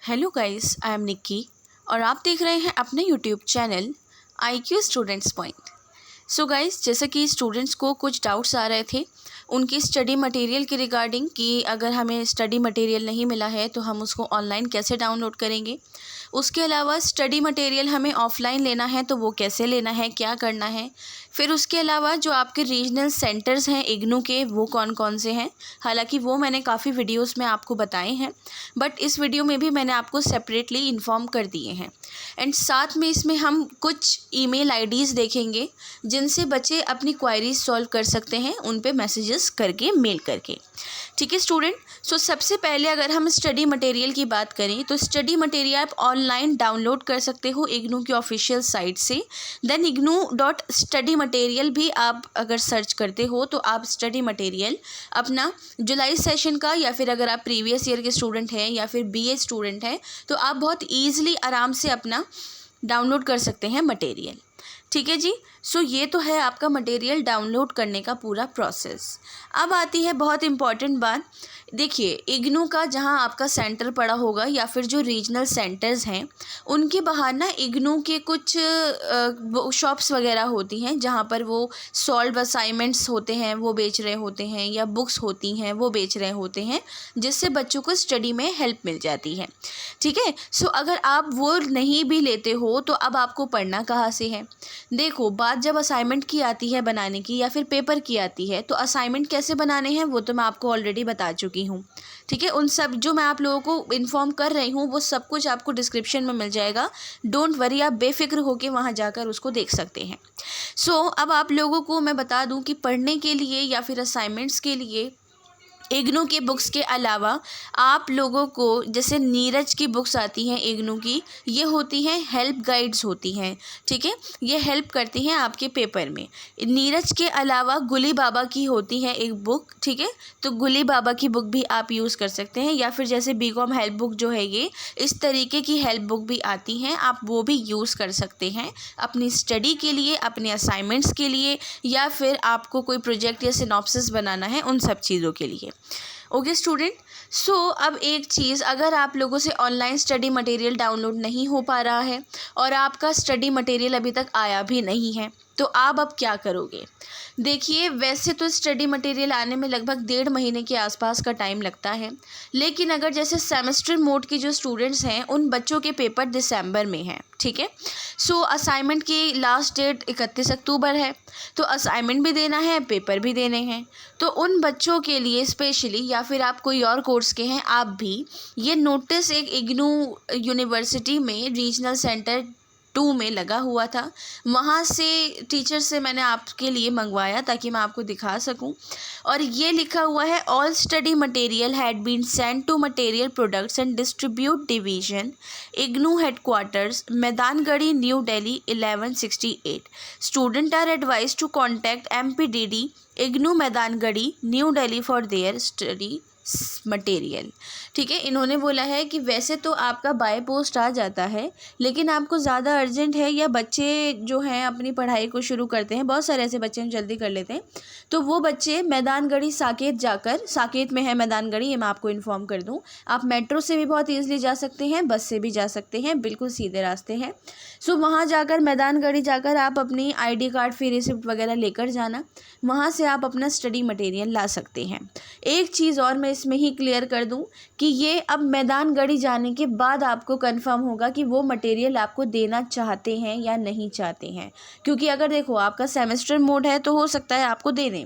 Hello guys, I am Nikki और आप देख रहे हैं अपने YouTube channel IQ students point. So guys, जैसे कि स्टूडेंट्स को कुछ डाउट्स आ रहे थे उनकी स्टडी मटेरियल के रिगार्डिंग कि अगर हमें स्टडी मटेरियल नहीं मिला है तो हम उसको ऑनलाइन कैसे डाउनलोड करेंगे। उसके अलावा स्टडी मटेरियल हमें ऑफ़लाइन लेना है तो वो कैसे लेना है, क्या करना है। फिर उसके अलावा जो आपके रीजनल सेंटर्स हैं इग्नू के, वो कौन कौन से हैं। हालांकि वो मैंने काफ़ी वीडियोस में आपको बताए हैं, बट इस वीडियो में भी मैंने आपको सेपरेटली इन्फॉर्म कर दिए हैं। एंड साथ में इसमें हम कुछ ईमेल आईडीज़ देखेंगे जिनसे बच्चे अपनी क्वायरीज सॉल्व कर सकते हैं, उन पे मैसेजेस करके, मेल करके। ठीक है स्टूडेंट। सो सबसे पहले अगर हम स्टडी मटेरियल की बात करें तो स्टडी मटेरियल आप ऑनलाइन डाउनलोड कर सकते हो इग्नू की ऑफिशियल साइट से। देन ignu.study मटेरियल भी आप अगर सर्च करते हो तो आप स्टडी मटेरियल अपना जुलाई सेशन का, या फिर अगर आप प्रीवियस ईयर के स्टूडेंट हैं या फिर BA स्टूडेंट हैं तो आप बहुत ईजिली आराम से अपना डाउनलोड कर सकते हैं मटेरियल। ठीक है जी। सो ये तो है आपका मटेरियल डाउनलोड करने का पूरा प्रोसेस। अब आती है बहुत इम्पॉर्टेंट बात। देखिए, इग्नू का जहाँ आपका सेंटर पड़ा होगा या फिर जो रीजनल सेंटर्स हैं उनके बाहर ना इग्नू के कुछ शॉप्स वगैरह होती हैं जहाँ पर वो सॉल्व असाइनमेंट्स होते हैं वो बेच रहे होते हैं, या बुक्स होती हैं वो बेच रहे होते हैं, जिससे बच्चों को स्टडी में हेल्प मिल जाती है। ठीक है। सो अगर आप वो नहीं भी लेते हो तो अब आपको पढ़ना कहाँ से है। देखो, बात जब असाइनमेंट की आती है बनाने की या फिर पेपर की आती है तो असाइनमेंट कैसे बनाने हैं वो तो मैं आपको ऑलरेडी बता चुकी हूँ। ठीक है। उन सब जो मैं आप लोगों को इन्फॉर्म कर रही हूँ वो सब कुछ आपको डिस्क्रिप्शन में मिल जाएगा। डोंट वरी, आप बेफिक्र होकर वहाँ जाकर उसको देख सकते हैं। सो अब आप लोगों को मैं बता दूँ कि पढ़ने के लिए या फिर असाइनमेंट्स के लिए इग्नू के बुक्स के अलावा आप लोगों को, जैसे नीरज की बुक्स आती हैं इग्नू की, ये होती हैं हेल्प गाइड्स होती हैं। ठीक है। ये हेल्प करती हैं आपके पेपर में। नीरज के अलावा गुली बाबा की होती है एक बुक। ठीक है। तो गुली बाबा की बुक भी आप यूज़ कर सकते हैं, या फिर जैसे BCom हेल्प बुक जो है ये इस तरीके की हेल्प बुक भी आती हैं, आप वो भी यूज़ कर सकते हैं अपनी स्टडी के लिए, अपने असाइनमेंट्स के लिए, या फिर आपको कोई प्रोजेक्ट या सिनॉप्सिस बनाना है उन सब चीज़ों के लिए। Okay student. सो अब एक चीज़, अगर आप लोगों से ऑनलाइन स्टडी मटेरियल डाउनलोड नहीं हो पा रहा है और आपका स्टडी मटेरियल अभी तक आया भी नहीं है तो आप अब क्या करोगे। देखिए, वैसे तो स्टडी मटेरियल आने में लगभग 1.5 महीने के आसपास का टाइम लगता है, लेकिन अगर जैसे सेमेस्टर मोड के जो स्टूडेंट्स हैं उन बच्चों के पेपर दिसंबर में हैं। ठीक है। सो असाइनमेंट की लास्ट डेट 31 अक्टूबर है, तो असाइनमेंट भी देना है, पेपर भी देने हैं। तो उन बच्चों के लिए स्पेशली, या फिर आप कोई और कोर्स के हैं आप भी, ये नोटिस एक इग्नू यूनिवर्सिटी में रीजनल सेंटर 2 में लगा हुआ था। वहाँ से टीचर से मैंने आपके लिए मंगवाया ताकि मैं आपको दिखा सकूं। और ये लिखा हुआ है, all study material had been sent to material products and distribute division, IGNOU headquarters, Maidangarhi, new Delhi 1168। Student are advise to contact MPDD IGNOU Maidangarhi, new Delhi for their study material. ठीक है। इन्होंने बोला है कि वैसे तो आपका बाय पोस्ट आ जाता है, लेकिन आपको ज़्यादा अर्जेंट है या बच्चे जो हैं अपनी पढ़ाई को शुरू करते हैं, बहुत सारे ऐसे बच्चे हम जल्दी कर लेते हैं, तो वो बच्चे मैदानगढ़ी साकेत जाकर, साकेत में है मैदानगढ़ी, ये मैं आपको इन्फॉर्म कर दूं। आप मेट्रो से भी बहुत ईजिली जा सकते हैं, बस से भी जा सकते हैं, बिल्कुल सीधे रास्ते हैं। सो वहाँ जाकर, मैदानगढ़ी जाकर आप अपनी ID कार्ड, फी रिसिप्ट वगैरह लेकर जाना, वहाँ से आप अपना स्टडी मटेरियल ला सकते हैं। एक चीज़ और मैं इसमें ही क्लियर कर दूं कि ये अब मैदानगढ़ी जाने के बाद आपको कंफर्म होगा कि वो मटेरियल आपको देना चाहते हैं या नहीं चाहते हैं। क्योंकि अगर देखो, आपका सेमेस्टर मोड है तो हो सकता है आपको दे दें,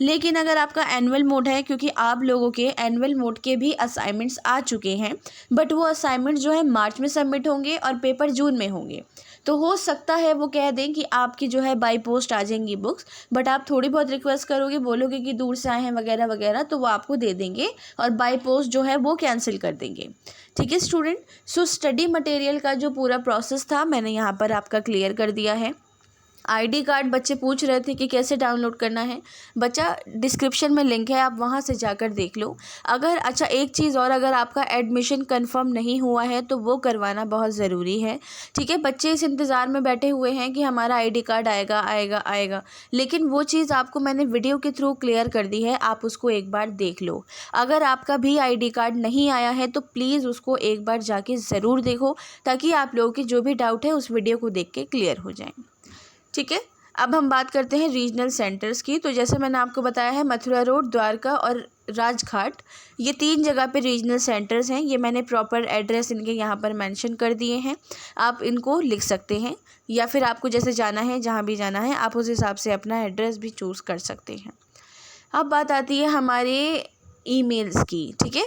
लेकिन अगर आपका एनुअल मोड है, क्योंकि आप लोगों के एनुअल मोड के भी असाइनमेंट्स आ चुके हैं, बट वो असाइनमेंट जो है मार्च में सबमिट होंगे और पेपर जून में होंगे, तो हो सकता है वो कह दें कि आपकी जो है बाई पोस्ट आ जाएंगी बुक्स, बट आप थोड़ी बहुत रिक्वेस्ट करोगे, बोलोगे कि दूर से आए हैं वगैरह वगैरह, तो वो आपको दे देंगे और बाई पोस्ट जो है वो कैंसिल कर देंगे। ठीक है स्टूडेंट। सो स्टडी मटेरियल का जो पूरा प्रोसेस था मैंने यहाँ पर आपका क्लियर कर दिया है। आईडी कार्ड बच्चे पूछ रहे थे कि कैसे डाउनलोड करना है। बच्चा डिस्क्रिप्शन में लिंक है, आप वहां से जाकर देख लो। अगर अच्छा एक चीज़ और, अगर आपका एडमिशन कंफर्म नहीं हुआ है तो वो करवाना बहुत ज़रूरी है। ठीक है, बच्चे इस इंतज़ार में बैठे हुए हैं कि हमारा आईडी कार्ड आएगा आएगा आएगा, लेकिन वो चीज़ आपको मैंने वीडियो के थ्रू क्लियर कर दी है, आप उसको एक बार देख लो। अगर आपका भी आईडी कार्ड नहीं आया है तो प्लीज़ उसको एक बार जाके ज़रूर देखो, ताकि आप लोगों के जो भी डाउट है उस वीडियो को देख के क्लियर हो जाएँ। ठीक है, अब हम बात करते हैं रीजनल सेंटर्स की। तो जैसे मैंने आपको बताया है, मथुरा रोड, द्वारका और राजघाट, ये 3 जगह पे रीजनल सेंटर्स हैं। ये मैंने प्रॉपर एड्रेस इनके यहाँ पर मेंशन कर दिए हैं, आप इनको लिख सकते हैं, या फिर आपको जैसे जाना है, जहाँ भी जाना है आप उस हिसाब से अपना एड्रेस भी चूज़ कर सकते हैं। अब बात आती है हमारे ईमेल्स की। ठीक है,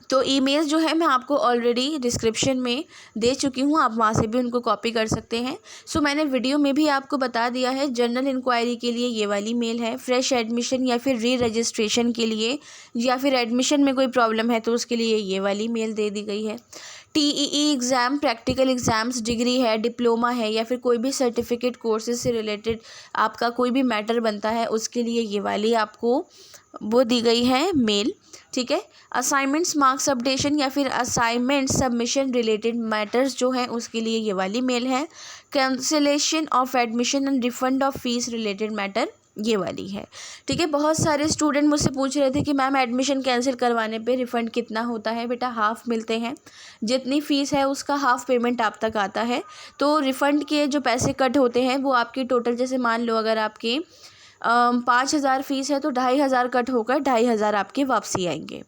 तो ईमेल्स जो है मैं आपको ऑलरेडी डिस्क्रिप्शन में दे चुकी हूँ, आप वहाँ से भी उनको कॉपी कर सकते हैं। सो मैंने वीडियो में भी आपको बता दिया है। जनरल इंक्वायरी के लिए ये वाली मेल है, फ्रेश एडमिशन या फिर री रजिस्ट्रेशन के लिए, या फिर एडमिशन में कोई प्रॉब्लम है तो उसके लिए ये वाली मेल दे दी गई है। TEE exam, practical exams, degree है, डिप्लोमा है, या फिर कोई भी सर्टिफिकेट कोर्सेज से रिलेटेड आपका कोई भी मैटर बनता है, उसके लिए ये वाली आपको वो दी गई है मेल। ठीक है, असाइनमेंट्स, मार्क्स अपडेशन या फिर असाइनमेंट सबमिशन रिलेटेड मैटर्स जो हैं उसके लिए ये वाली मेल है। Cancellation of admission and refund of fees related matter ये वाली है। ठीक है, बहुत सारे स्टूडेंट मुझसे पूछ रहे थे कि मैम एडमिशन कैंसिल करवाने पे रिफ़ंड कितना होता है। बेटा हाफ़ मिलते हैं, जितनी फ़ीस है उसका हाफ़ पेमेंट आप तक आता है। तो रिफ़ंड के जो पैसे कट होते हैं वो आपकी टोटल, जैसे मान लो अगर आपके 5,000 फ़ीस है तो 2,500 कट होकर 2,500 आपके वापसी आएंगे।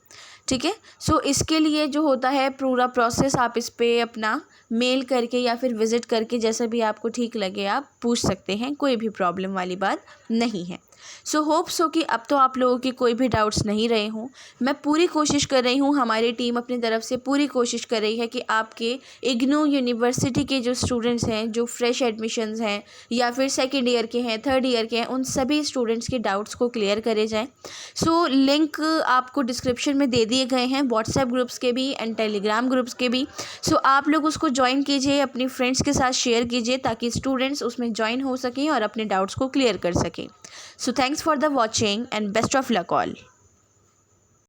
ठीक है, सो इसके लिए जो होता है पूरा प्रोसेस, आप इस पे अपना मेल करके या फिर विज़िट करके जैसा भी आपको ठीक लगे आप पूछ सकते हैं, कोई भी प्रॉब्लम वाली बात नहीं है। सो होप सो कि अब तो आप लोगों के कोई भी डाउट्स नहीं रहे हों। मैं पूरी कोशिश कर रही हूँ, हमारी टीम अपनी तरफ से पूरी कोशिश कर रही है कि आपके इग्नू यूनिवर्सिटी के जो स्टूडेंट्स हैं, जो फ्रेश एडमिशन्स हैं या फिर सेकेंड ईयर के हैं, थर्ड ईयर के हैं, उन सभी स्टूडेंट्स के डाउट्स को क्लियर करे जाएँ। सो लिंक आपको डिस्क्रिप्शन में दे दिए गए हैं, व्हाट्सएप ग्रुप्स के भी एंड टेलीग्राम ग्रुप्स के भी। सो आप लोग उसको ज्वाइन कीजिए, अपनी फ्रेंड्स के साथ शेयर कीजिए, ताकि स्टूडेंट्स उसमें ज्वाइन हो सकें और अपने डाउट्स को क्लियर कर सकें। So thanks for the watching and best of luck all.